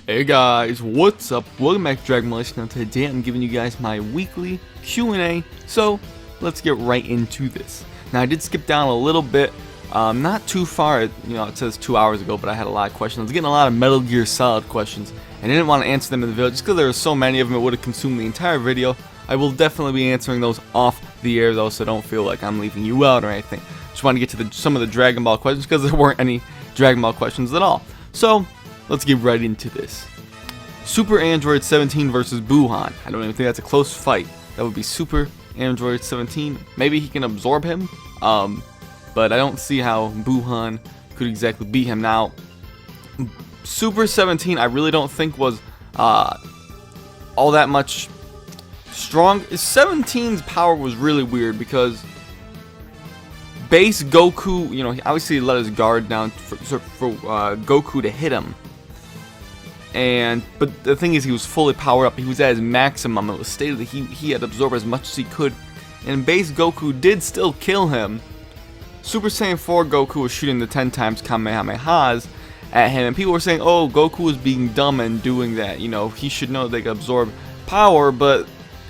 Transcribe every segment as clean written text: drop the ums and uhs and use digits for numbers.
Hey guys, what's up? Welcome back to Dragon Ball Legends. Now today I'm giving you guys my weekly Q&A, so let's get right into this. Now I did skip down a little bit, not too far, it says 2 hours ago, but I had a lot of questions. I was getting a lot of Metal Gear Solid questions, and I didn't want to answer them in the video just because there were so many of them it would have consumed the entire video. I will definitely be answering those off the air though, so don't feel like I'm leaving you out or anything. Just want to get to some of the Dragon Ball questions because there weren't any Dragon Ball questions at all. So let's get right into this. Super Android 17 versus Buuhan. I don't even think that's a close fight. That would be Super Android 17. Maybe he can absorb him, but I don't see how Buuhan could exactly beat him. Now, Super 17 I really don't think was all that much strong. 17's power was really weird because base Goku, he obviously let his guard down for Goku to hit him. But the thing is, he was fully powered up. He was at his maximum. It was stated that he had absorbed as much as he could, and base Goku did still kill him. Super Saiyan 4 Goku was shooting the 10 times Kamehamehas at him, and people were saying, "Oh, Goku was being dumb and doing that. He should know they could absorb power." But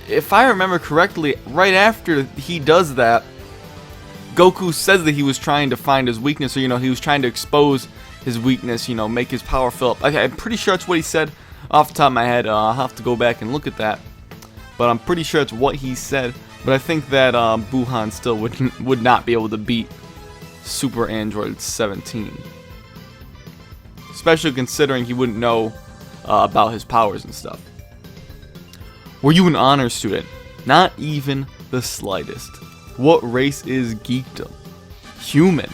if I remember correctly, right after he does that, Goku says that he was trying to find his weakness, or he was trying to expose his weakness, make his power fill up. Okay, I'm pretty sure that's what he said off the top of my head. I'll have to go back and look at that, but I'm pretty sure it's what he said. But I think that Buuhan still would not be able to beat Super Android 17, especially considering he wouldn't know about his powers and stuff. Were you an honor student? Not even the slightest. What race is geekdom? Human.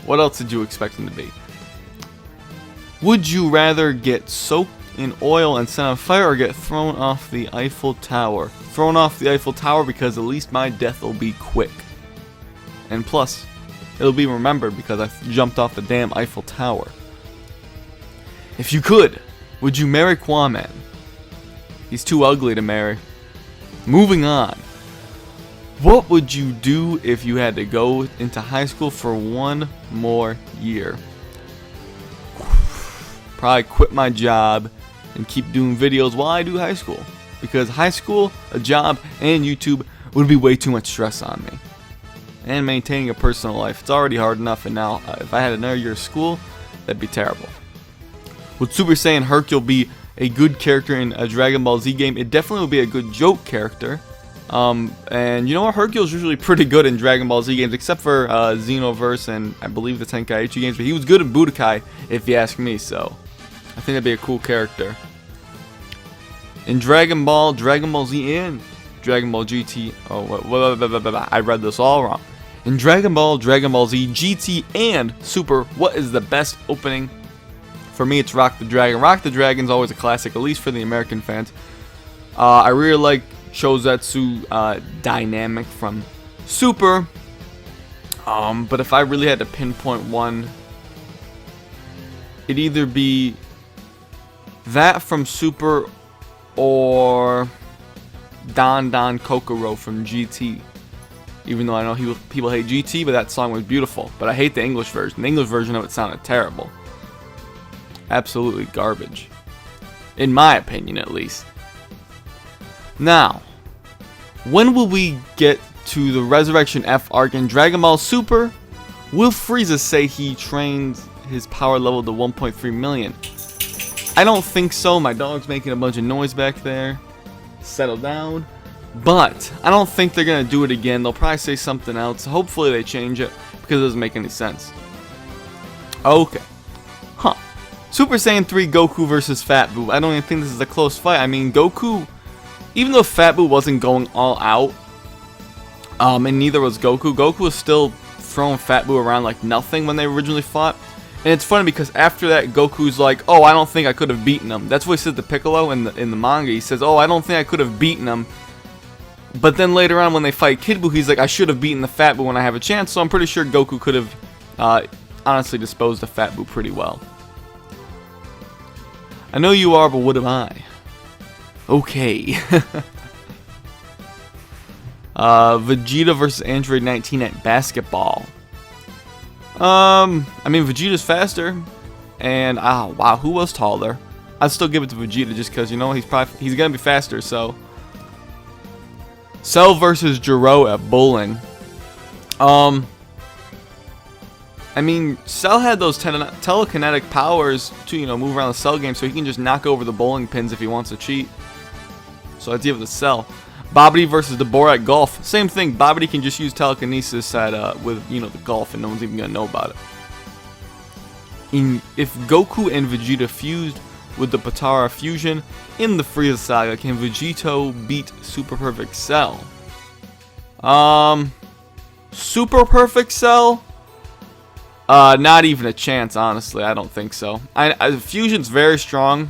What else did you expect him to be? Would you rather get soaked in oil and set on fire, or get thrown off the Eiffel Tower? Thrown off the Eiffel Tower, because at least my death will be quick. And plus, it'll be remembered because I jumped off the damn Eiffel Tower. If you could, would you marry Aquaman? He's too ugly to marry. Moving on. What would you do if you had to go into high school for one more year? Probably quit my job and keep doing videos while I do high school. Because high school, a job, and YouTube would be way too much stress on me. And maintaining a personal life, it's already hard enough, and now if I had another year of school, that'd be terrible. Would Super Saiyan Hercule be a good character in a Dragon Ball Z game? It definitely would be a good joke character. And you know what, Hercule's usually pretty good in Dragon Ball Z games, except for Xenoverse and I believe the Tenkaichi games, but he was good in Budokai, if you ask me, so I think that'd be a cool character. In Dragon Ball Z, and Dragon Ball GT, I read this all wrong. In Dragon Ball Z, GT, and Super, what is the best opening? For me, it's Rock the Dragon. Rock the Dragon's always a classic, at least for the American fans. I really like Shozetsu dynamic from Super, but if I really had to pinpoint one, it'd either be that from Super or Don Don Kokoro from GT. Even though I know people hate GT, but that song was beautiful. But I hate the English version. The English version of it sounded terrible. Absolutely garbage, in my opinion at least. Now, when will we get to the Resurrection F arc in Dragon Ball Super? Will Frieza say he trains his power level to 1.3 million? I don't think so. My dog's making a bunch of noise back there. Settle down. But I don't think they're going to do it again. They'll probably say something else. Hopefully they change it, because it doesn't make any sense. Okay. Super Saiyan 3 Goku versus Fat Buu. I don't even think this is a close fight. I mean, Goku, even though Fat Buu wasn't going all out, and neither was Goku, Goku was still throwing Fat Buu around like nothing when they originally fought. And it's funny because after that, Goku's like, "Oh, I don't think I could have beaten him." That's what he said to Piccolo in the manga. He says, "Oh, I don't think I could have beaten him." But then later on, when they fight Kid Buu, he's like, "I should have beaten the Fat Buu when I have a chance." So I'm pretty sure Goku could have honestly disposed of Fat Buu pretty well. I know you are, but what am I? Okay. Vegeta versus Android 19 at basketball. I mean, Vegeta's faster, and wow, who was taller? I'd still give it to Vegeta just because, you know, he's gonna be faster. So Cell versus Jiro at bowling. I mean, Cell had those telekinetic powers to, you know, move around the Cell game, so he can just knock over the bowling pins if he wants to cheat. So I'd give it to Cell. Babidi versus Dabura at golf. Same thing. Babidi can just use telekinesis at with, you know, the golf, and no one's even gonna know about it. If Goku and Vegeta fused with the Potara fusion in the Frieza Saga, can Vegito beat Super Perfect Cell? Super Perfect Cell? Not even a chance, honestly. I don't think so. Fusion's very strong,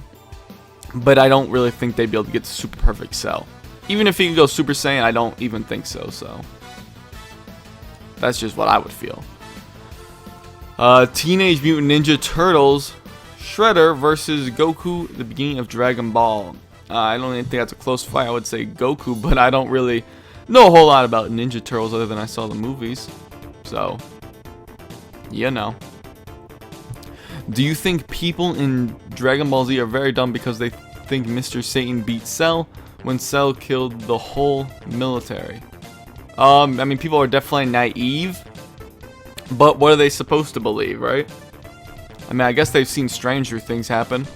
but I don't really think they'd be able to get to Super Perfect Cell. Even if he could go Super Saiyan, I don't even think so. So that's just what I would feel. Teenage Mutant Ninja Turtles Shredder versus Goku, the beginning of Dragon Ball. I don't even think that's a close fight. I would say Goku, but I don't really know a whole lot about Ninja Turtles other than I saw the movies. So, you know. Do you think people in Dragon Ball Z are very dumb because they think Mr. Satan beat Cell when Cell killed the whole military? I mean, people are definitely naive, but what are they supposed to believe, right? I mean, I guess they've seen stranger things happen.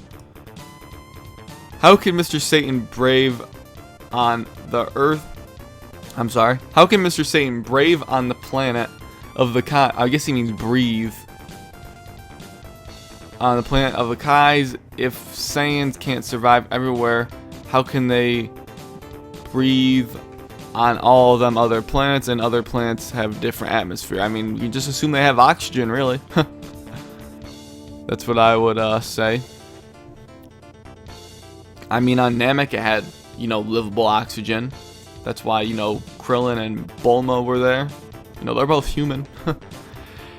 How can Mr. Satan brave on the Earth? I'm sorry. How can Mr. Satan brave on the planet of the Kai? I guess he means breathe. On the planet of the Kais, if Saiyans can't survive everywhere, how can they breathe on all of them other planets, and other planets have different atmosphere? I mean, you just assume they have oxygen, really. That's what I would say. I mean, on Namek it had, you know, livable oxygen. That's why, you know, Krillin and Bulma were there. You know, they're both human.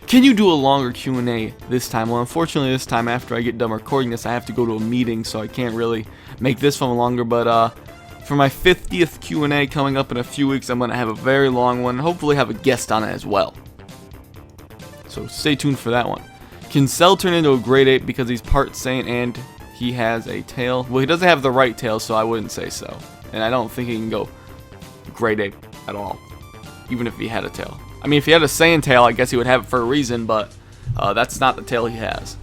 Can you do a longer Q&A this time? Well, unfortunately, this time after I get done recording this, I have to go to a meeting, so I can't really make this one longer. But for my 50th Q&A coming up in a few weeks, I'm going to have a very long one. Hopefully have a guest on it as well. So stay tuned for that one. Can Cell turn into a Great Ape because he's part Saiyan and he has a tail? Well, he doesn't have the right tail, so I wouldn't say so. And I don't think he can go Great Ape at all, even if he had a tail. I mean, if he had a Saiyan tail, I guess he would have it for a reason, but that's not the tail he has.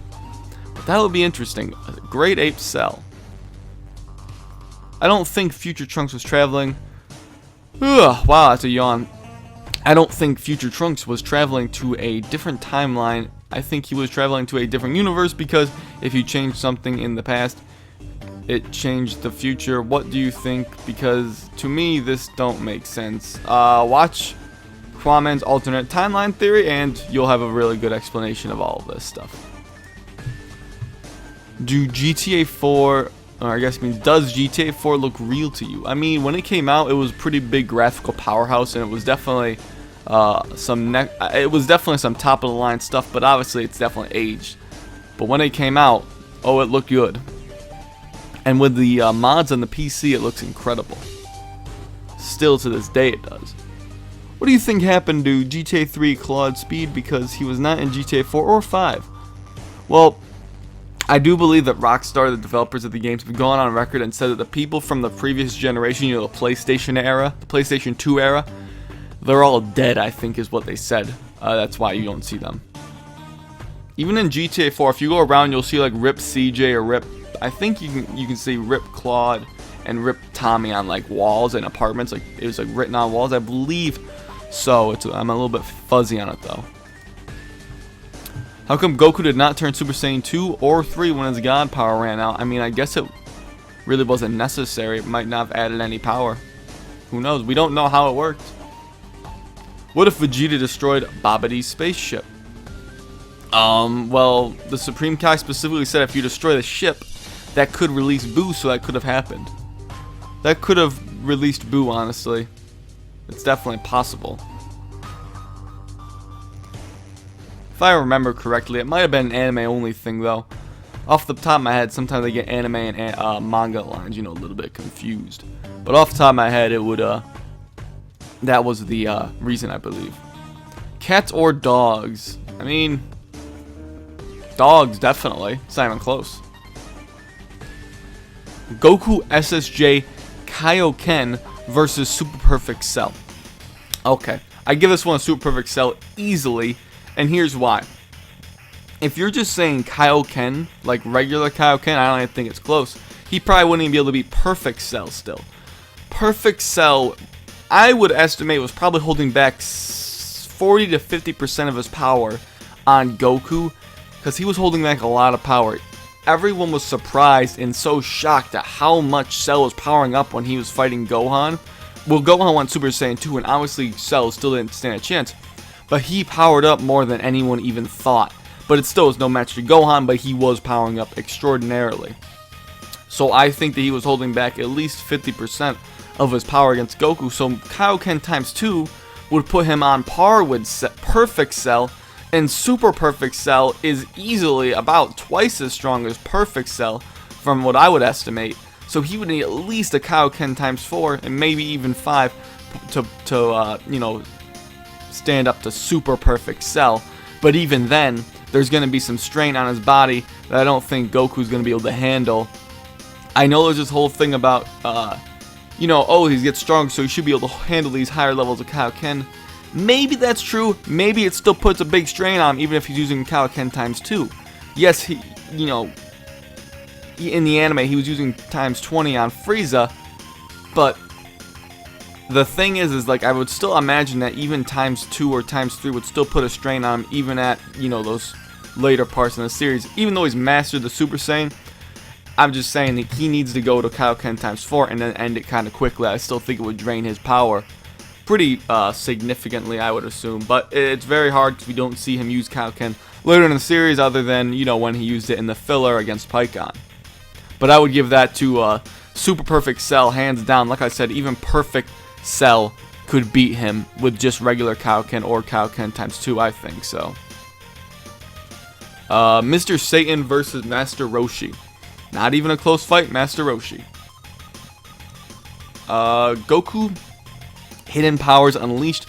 But that would be interesting. A Great Ape Cell. I don't think Future Trunks was traveling. Ugh, wow, that's a yawn. I don't think Future Trunks was traveling to a different timeline. I think he was traveling to a different universe, because if you change something in the past, it changed the future. What do you think? Because to me, this don't make sense. Watch Kwaman's alternate timeline theory, and you'll have a really good explanation of all of this stuff. Do GTA 4, or I guess it means, does GTA 4 look real to you? I mean, when it came out, it was a pretty big graphical powerhouse, and it was definitely some top of the line stuff, but obviously it's definitely aged. But when it came out, oh, it looked good. And with the mods on the PC, it looks incredible. Still to this day, it does. What do you think happened to GTA 3 Claude Speed because he was not in GTA 4 or 5? Well, I do believe that Rockstar, the developers of the games, have gone on record and said that the people from the previous generation, you know, the PlayStation era, the PlayStation 2 era, they're all dead, I think is what they said. That's why you don't see them. Even in GTA 4, if you go around, you'll see like Rip CJ or Rip, I think you can see Rip Claude and Rip Tommy on like walls and apartments. Like it was like written on walls, I believe. So I'm a little bit fuzzy on it though. How come Goku did not turn Super Saiyan 2 or 3 when his God power ran out? I mean, I guess it really wasn't necessary. It might not have added any power. Who knows? We don't know how it worked. What if Vegeta destroyed Babidi's spaceship? Well, the Supreme Kai specifically said if you destroy the ship, that could release Buu, so that could have happened. That could have released Buu, honestly. It's definitely possible. If I remember correctly, it might have been an anime-only thing, though. Off the top of my head, sometimes I get anime and manga lines, you know, a little bit confused. But off the top of my head, it would, that was the reason, I believe. Cats or dogs? I mean, dogs, definitely. It's not even close. Goku SSJ Kaio-Ken versus Super Perfect Cell. Okay, I give this one a Super Perfect Cell easily, and here's why. If you're just saying Kaio-Ken, like regular Kaio-Ken, I don't even think it's close. He probably wouldn't even be able to beat Perfect Cell still. Perfect Cell, I would estimate, was probably holding back 40 to 50% of his power on Goku, because he was holding back a lot of power. Everyone was surprised and so shocked at how much Cell was powering up when he was fighting Gohan. Well, Gohan went Super Saiyan 2, and obviously Cell still didn't stand a chance, but he powered up more than anyone even thought. But it still was no match to Gohan, but he was powering up extraordinarily. So I think that he was holding back at least 50% of his power against Goku. So Kaio-Ken times 2 would put him on par with Perfect Cell, and Super Perfect Cell is easily about twice as strong as Perfect Cell from what I would estimate. So he would need at least a Kaio-Ken times 4 and maybe even 5 to you know, stand up to Super Perfect Cell. But even then, there's going to be some strain on his body that I don't think Goku's going to be able to handle. I know there's this whole thing about, you know, oh, he gets strong, so he should be able to handle these higher levels of Kaio-Ken. Maybe that's true. Maybe it still puts a big strain on him, even if he's using Kaio-Ken times 2. Yes, he, you know, in the anime, he was using times 20 on Frieza, but the thing is like, I would still imagine that even times 2 or times 3 would still put a strain on him, even at, you know, those later parts in the series. Even though he's mastered the Super Saiyan, I'm just saying that he needs to go to Kaio-Ken times 4 and then end it kind of quickly. I still think it would drain his power pretty significantly, I would assume. But it's very hard because we don't see him use Kaio-Ken later in the series, other than, you know, when he used it in the filler against Pikkon. But I would give that to Super Perfect Cell, hands down. Like I said, even Perfect Cell could beat him with just regular Kaio-Ken or Kaio-Ken times 2, I think so. Mr. Satan versus Master Roshi. Not even a close fight, Master Roshi. Goku hidden powers unleashed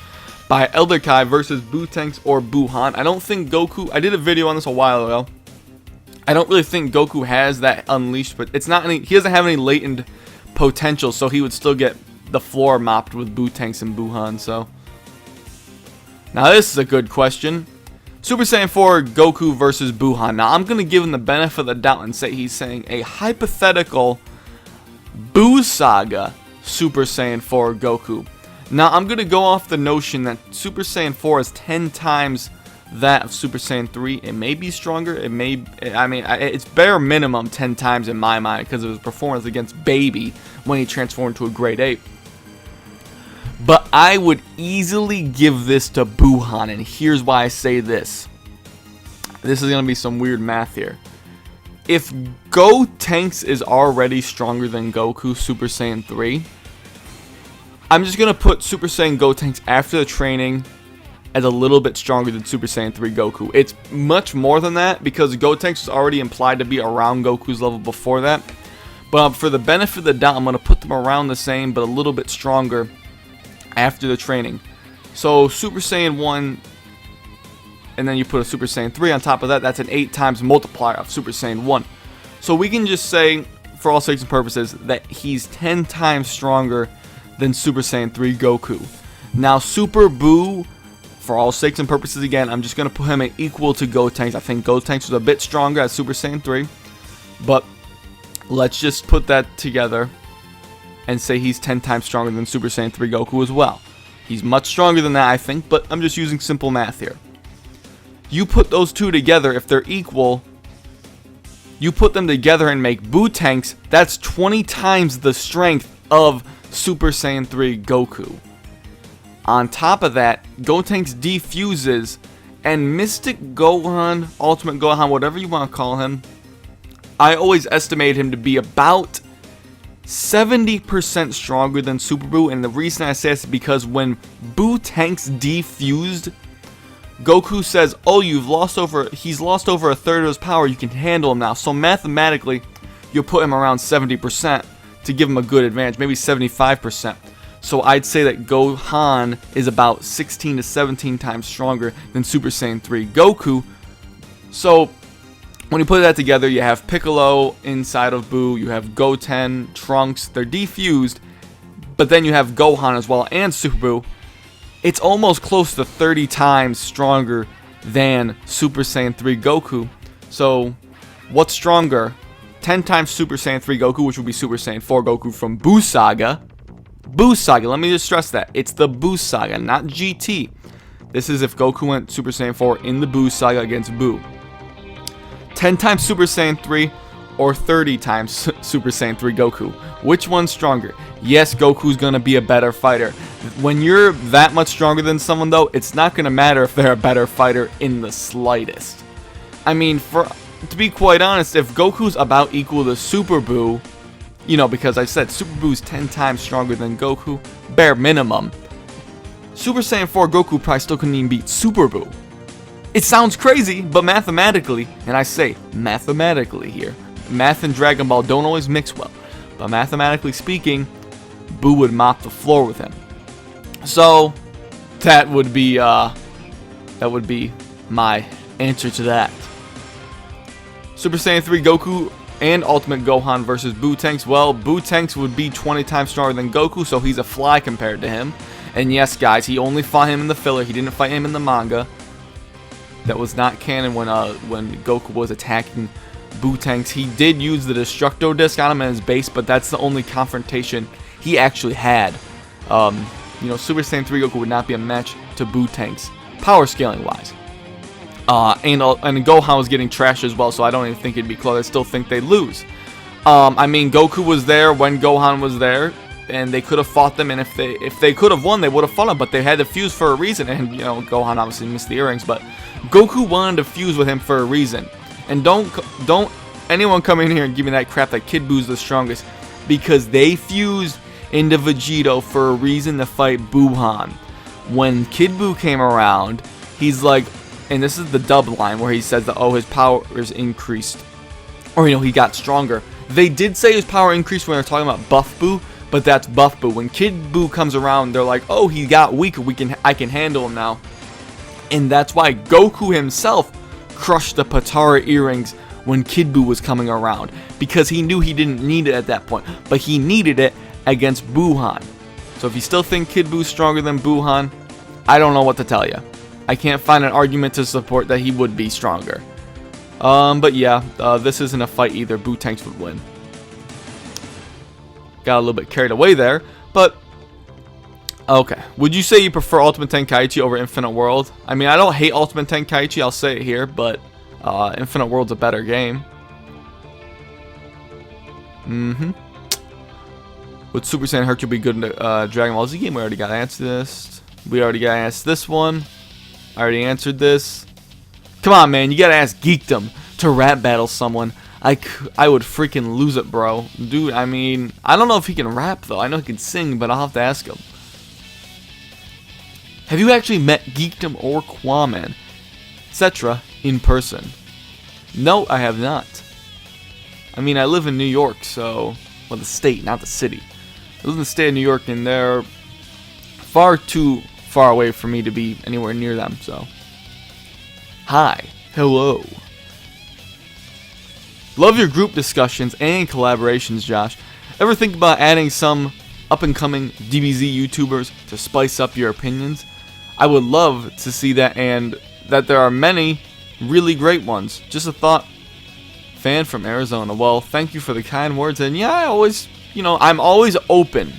by Elder Kai versus Buu or Buuhan. I don't think Goku, I did a video on this a while ago. I don't really think Goku has that unleashed, but it's not any, he doesn't have any latent potential, so he would still get the floor mopped with Buu and Buuhan. So now this is a good question. Super Saiyan 4 Goku versus Buuhan. Now I'm going to give him the benefit of the doubt and say he's saying a hypothetical Buu Saga Super Saiyan 4 Goku. Now I'm going to go off the notion that Super Saiyan 4 is 10 times that of Super Saiyan 3. It may be stronger. It may, I mean, it's bare minimum 10 times in my mind because of his performance against Baby when he transformed into a Great Ape. But I would easily give this to Buuhan, and here's why I say this. This is going to be some weird math here. If Gotenks is already stronger than Goku Super Saiyan 3, I'm just going to put Super Saiyan Gotenks after the training as a little bit stronger than Super Saiyan 3 Goku. It's much more than that because Gotenks was already implied to be around Goku's level before that. But for the benefit of the doubt, I'm going to put them around the same but a little bit stronger after the training. So Super Saiyan 1, and then you put a Super Saiyan 3 on top of that, that's an 8 times multiplier of Super Saiyan 1. So we can just say, for all sakes and purposes, that he's 10 times stronger than Super Saiyan 3 Goku. Now Super Buu, for all sakes and purposes again, I'm just going to put him at equal to Gotenks. I think Gotenks was a bit stronger at Super Saiyan 3, but let's just put that together and say he's 10 times stronger than Super Saiyan 3 Goku as well. He's much stronger than that, I think, but I'm just using simple math here. You put those two together, if they're equal, you put them together and make Buu, that's 20 times the strength of Super Saiyan 3 Goku. On top of that, Gotenks defuses, and Mystic Gohan, Ultimate Gohan, whatever you want to call him, I always estimate him to be about 70% stronger than Super Buu, and the reason I say this is because when Buu defused, Goku says, oh, he's lost over a third of his power, you can handle him now. So mathematically, you'll put him around 70% to give him a good advantage, maybe 75%. So I'd say that Gohan is about 16 to 17 times stronger than Super Saiyan 3 Goku. So when you put that together, you have Piccolo inside of Buu, you have Goten, Trunks, they're defused, but then you have Gohan as well, and Super Buu. It's almost close to 30 times stronger than Super Saiyan 3 Goku. So, what's stronger? 10 times Super Saiyan 3 Goku, which would be Super Saiyan 4 Goku from Buu Saga. Buu Saga, let me just stress that. It's the Buu Saga, not GT. This is if Goku went Super Saiyan 4 in the Buu Saga against Buu. 10 times Super Saiyan 3 or 30 times Super Saiyan 3 Goku. Which one's stronger? Yes, Goku's going to be a better fighter. When you're that much stronger than someone, though, it's not going to matter if they're a better fighter in the slightest. I mean, to be quite honest, if Goku's about equal to Super Buu, you know, because I said Super Buu's 10 times stronger than Goku, bare minimum, Super Saiyan 4 Goku probably still couldn't even beat Super Buu. It sounds crazy, but mathematically, and I say mathematically here, math and Dragon Ball don't always mix well, but mathematically speaking, Buu would mop the floor with him. So, that would be my answer to that. Super Saiyan 3 Goku and Ultimate Gohan versus Buu Tanks. Well, Buu Tanks would be 20 times stronger than Goku, so he's a fly compared to him. And yes, guys, he only fought him in the filler. He didn't fight him in the manga. That was not canon when Goku was attacking Buu Tanks. He did use the Destructo Disc on him in his base, but that's the only confrontation he actually had. You know, Super Saiyan 3 Goku would not be a match to Buu Tanks, power scaling wise. And Gohan was getting trashed as well, so I don't even think it'd be close. I still think they'd lose. I mean, Goku was there when Gohan was there, and they could have fought them, and if they could have won, they would have fought him, but they had to fuse for a reason, and, you know, Gohan obviously missed the earrings, but Goku wanted to fuse with him for a reason. And don't anyone come in here and give me that crap that Kid Buu's the strongest, because they fused into Vegito for a reason to fight Buuhan. When Kid Buu came around, he's like, and this is the dub line where he says that, oh, his power is increased, or, you know, he got stronger. They did say his power increased when they're talking about Buff Buu, but that's Buff Buu. When Kid Buu comes around, they're like, oh, he got weaker, I can handle him now. And that's why Goku himself crushed the Patara earrings when Kid Buu was coming around, because he knew he didn't need it at that point, but he needed it against Buuhan. So if you still think Kid Buu's stronger than Buuhan, I don't know what to tell you. I can't find an argument to support that he would be stronger. But yeah, this isn't a fight either. Buu Tanks would win. Got a little bit carried away there, but okay. Would you say you prefer Ultimate Tenkaichi over Infinite World? I mean, I don't hate Ultimate Tenkaichi, I'll say it here, but Infinite World's a better game. Would Super Saiyan Hercule be good in Dragon Ball Z game? We already got answered this. We already got asked this one. I already answered this. Come on, man, you gotta ask Geekdom to rap battle someone. I would freaking lose it, bro. Dude, I mean, I don't know if he can rap, though. I know he can sing, but I'll have to ask him. Have you actually met Geekdom or Quaman, etc. in person? No, I have not. I mean, I live in New York, so... Well, the state, not the city. I live in the state of New York, and they're far too far away for me to be anywhere near them, so... Hi. Hello. Love your group discussions and collaborations, Josh. Ever think about adding some up-and-coming DBZ YouTubers to spice up your opinions? I would love to see that, and that there are many really great ones. Just a thought. Fan from Arizona. Well, thank you for the kind words, and yeah, I'm always open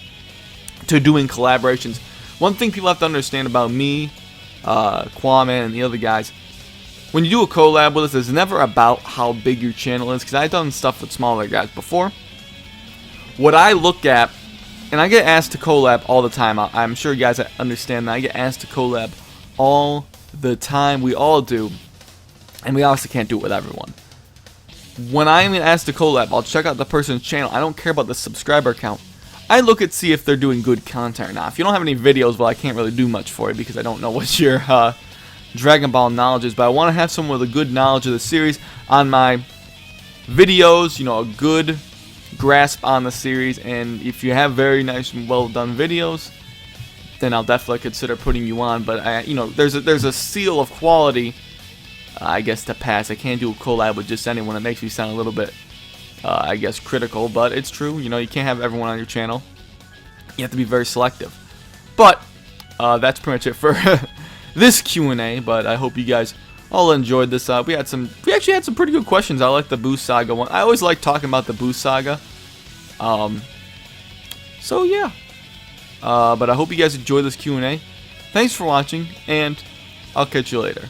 to doing collaborations. One thing people have to understand about me, Kwame, and the other guys, when you do a collab with us, it's never about how big your channel is, because I've done stuff with smaller guys before. What I look at, and I get asked to collab all the time, I'm sure you guys understand that, I get asked to collab all the time, we all do, and we obviously can't do it with everyone. When I'm asked to collab, I'll check out the person's channel, I don't care about the subscriber count, I look at see if they're doing good content or not. If you don't have any videos, well, I can't really do much for you, because I don't know what your, Dragon Ball knowledge is, but I want to have someone with a good knowledge of the series on my videos, you know, a good grasp on the series, and if you have very nice and well done videos, then I'll definitely consider putting you on. But there's a seal of quality I guess, to pass. I can't do a collab with just anyone. It makes me sound a little bit, I guess, critical, but it's true. You know, you can't have everyone on your channel. You have to be very selective. But that's pretty much it for this Q&A. But I hope you guys all enjoyed this. We actually had some pretty good questions. I like the Buu Saga one. I always like talking about the Buu Saga. So yeah. But I hope you guys enjoyed this Q&A. Thanks for watching, and I'll catch you later.